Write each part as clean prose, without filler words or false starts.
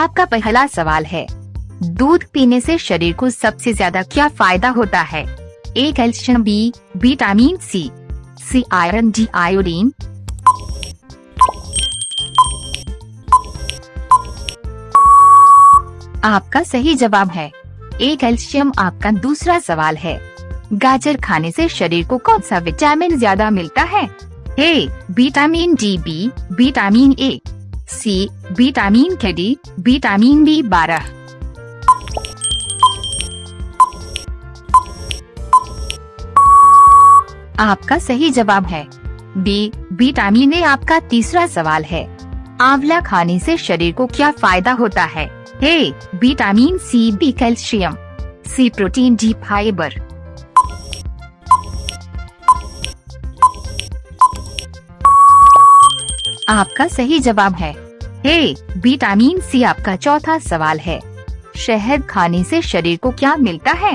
आपका पहला सवाल है, दूध पीने से शरीर को सबसे ज्यादा क्या फायदा होता है? A calcium, B vitamin C, C iron, D iodine. आपका सही जवाब है ए कैल्शियम। आपका दूसरा सवाल है, गाजर खाने से शरीर को कौन सा विटामिन ज्यादा मिलता है? A vitamin D, B vitamin A, C vitamin K, D vitamin बी12। आपका सही जवाब है बी विटामिन ए। आपका तीसरा सवाल है, आंवला खाने से शरीर को क्या फायदा होता है? A vitamin C, B calcium, C protein, D fibre. आपका सही जवाब है ए विटामिन सी। आपका चौथा सवाल है, शहद खाने से शरीर को क्या मिलता है?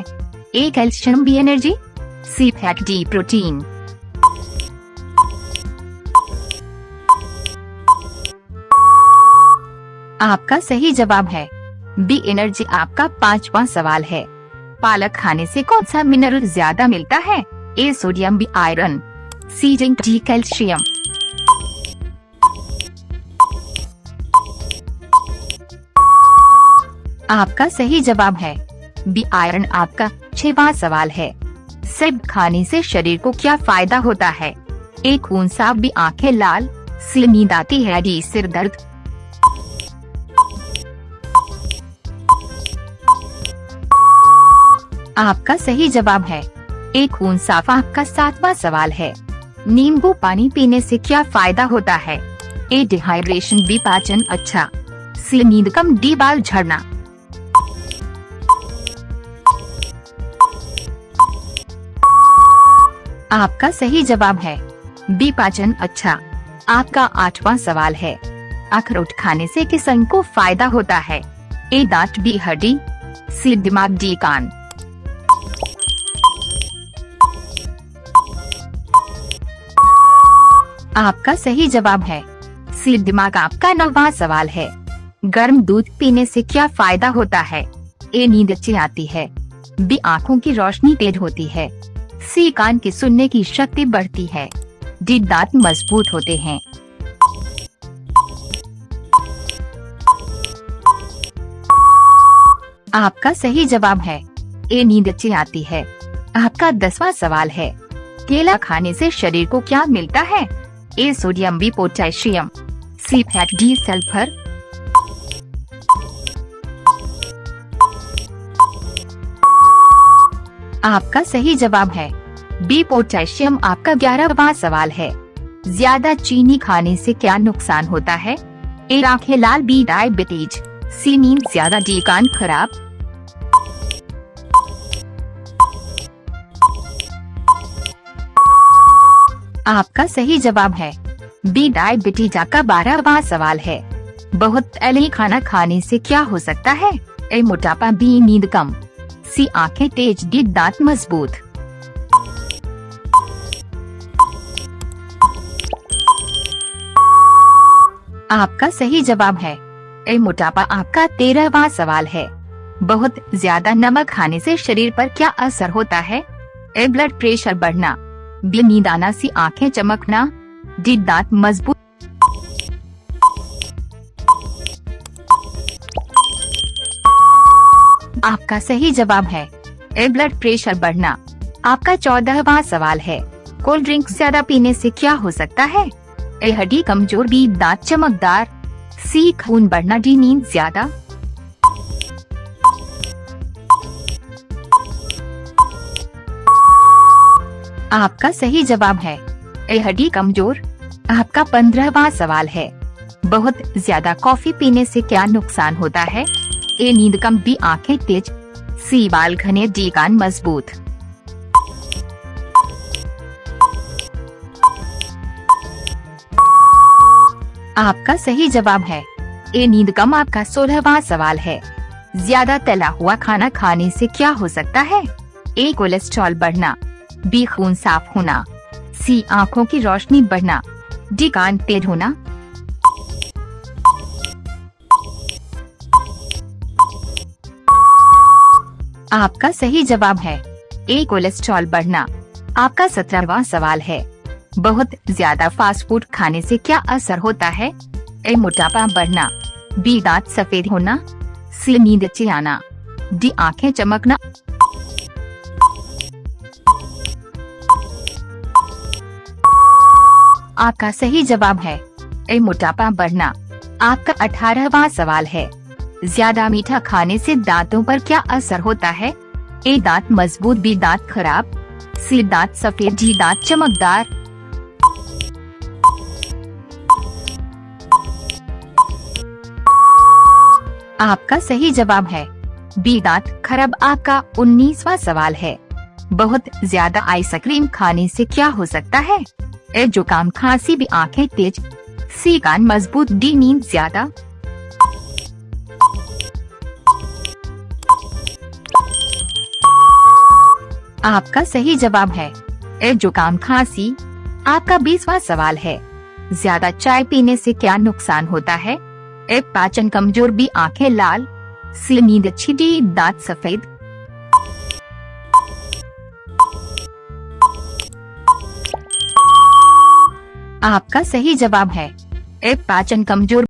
A calcium, B energy, C fat, D protein. आपका सही जवाब है बी एनर्जी। आपका पांचवा सवाल है, पालक खाने से कौन सा मिनरल ज्यादा मिलता है? A sodium, B iron, C zinc, D calcium. आपका सही जवाब है बी आयरन। आपका छठवां सवाल है, सेब खाने से शरीर को क्या फायदा होता है? ए खून साफ, बी आंखें लाल, सी नींद आती है, डी सिर दर्द। आपका सही जवाब है ए खून साफ। आपका सातवां सवाल है, नींबू पानी पीने से क्या फायदा होता है? ए डिहाइड्रेशन, बी पाचन अच्छा, सी नींद कम, डी बाल झड़ना। आपका सही जवाब है बी पाचन अच्छा। आपका आठवां सवाल है, अखरोट खाने से किस अंग को फायदा होता है? ए दांत, बी हड्डी, सी दिमाग, डी कान। आपका सही जवाब है सी दिमाग। आपका नौवां सवाल है, गर्म दूध पीने से क्या फायदा होता है? ए नींद अच्छी आती है, बी आँखों की रोशनी तेज होती है, सी कान की सुनने की शक्ति बढ़ती है, डी दांत मजबूत होते हैं। आपका सही जवाब है ए नींद अच्छी आती है। आपका 10वां सवाल है, केला खाने से शरीर को क्या मिलता है? A sodium, B potassium, C fat, D sulphur. आपका सही जवाब है बी पोटेशियम। आपका 11वां सवाल है, ज्यादा चीनी खाने से क्या नुकसान होता है? ए आंखें लाल, बी डायबिटीज, सी नींद ज्यादा, डी कान खराब। आपका सही जवाब है बी डायबिटीज। आपका 12वां सवाल है, बहुत तैलीय खाना खाने से क्या हो सकता है? ए मोटापा, बी नींद कम, सी आंखें तेज, डी दांत मजबूत। आपका सही जवाब है ए मोटापा। आपका 13वां सवाल है, बहुत ज्यादा नमक खाने से शरीर पर क्या असर होता है? ए ब्लड प्रेशर बढ़ना, बी नींद आना, सी आंखें चमकना, डी दांत मजबूत। आपका सही जवाब है ए ब्लड प्रेशर बढ़ना। आपका 14वां सवाल है, कोल्ड ड्रिंक ज्यादा पीने से क्या हो सकता है? ए हड्डी कमजोर, बी दांत चमकदार, सी खून बढ़ना, डी नींद ज्यादा। आपका सही जवाब है ए हड्डी कमजोर। आपका 15वां सवाल है, बहुत ज्यादा कॉफी पीने से क्या नुकसान होता है? ए नींद कम, बी आंखें तेज, सी बाल घने, डी कान मजबूत। आपका सही जवाब है ए नींद कम। आपका 16वां सवाल है, ज्यादा तला हुआ खाना खाने से क्या हो सकता है? ए कोलेस्ट्रॉल बढ़ना, बी खून साफ होना, सी आंखों की रोशनी बढ़ना, डी कान तेज होना। आपका सही जवाब है ए कोलेस्ट्रॉल बढ़ना। आपका 17वां सवाल है, बहुत ज्यादा फास्ट फूड खाने से क्या असर होता है? ए मोटापा बढ़ना, बी दांत सफेद होना, सी नींद अच्छी आना, डी आंखें चमकना। आपका सही जवाब है ए मोटापा बढ़ना। आपका 18वां सवाल है, ज्यादा मीठा खाने से दांतों पर क्या असर होता है? ए दांत मजबूत, बी दांत खराब, सी दांत सफेद, डी दांत चमकदार। आपका सही जवाब है बी दांत खराब। आपका 19वां सवाल है, बहुत ज्यादा आइसक्रीम खाने से क्या हो सकता है? ए जुकाम, खांसी, बी आंखें तेज, सी कान मजबूत, डी नींद ज्यादा। आपका सही जवाब है ए जुकाम, खांसी। आपका 20वां सवाल है, ज्यादा चाय पीने से क्या नुकसान होता है? ए पाचन कमजोर, बी आंखें लाल, सी नींद अच्छी, डी दांत सफेद। आपका सही जवाब है ए पाचन कमजोर।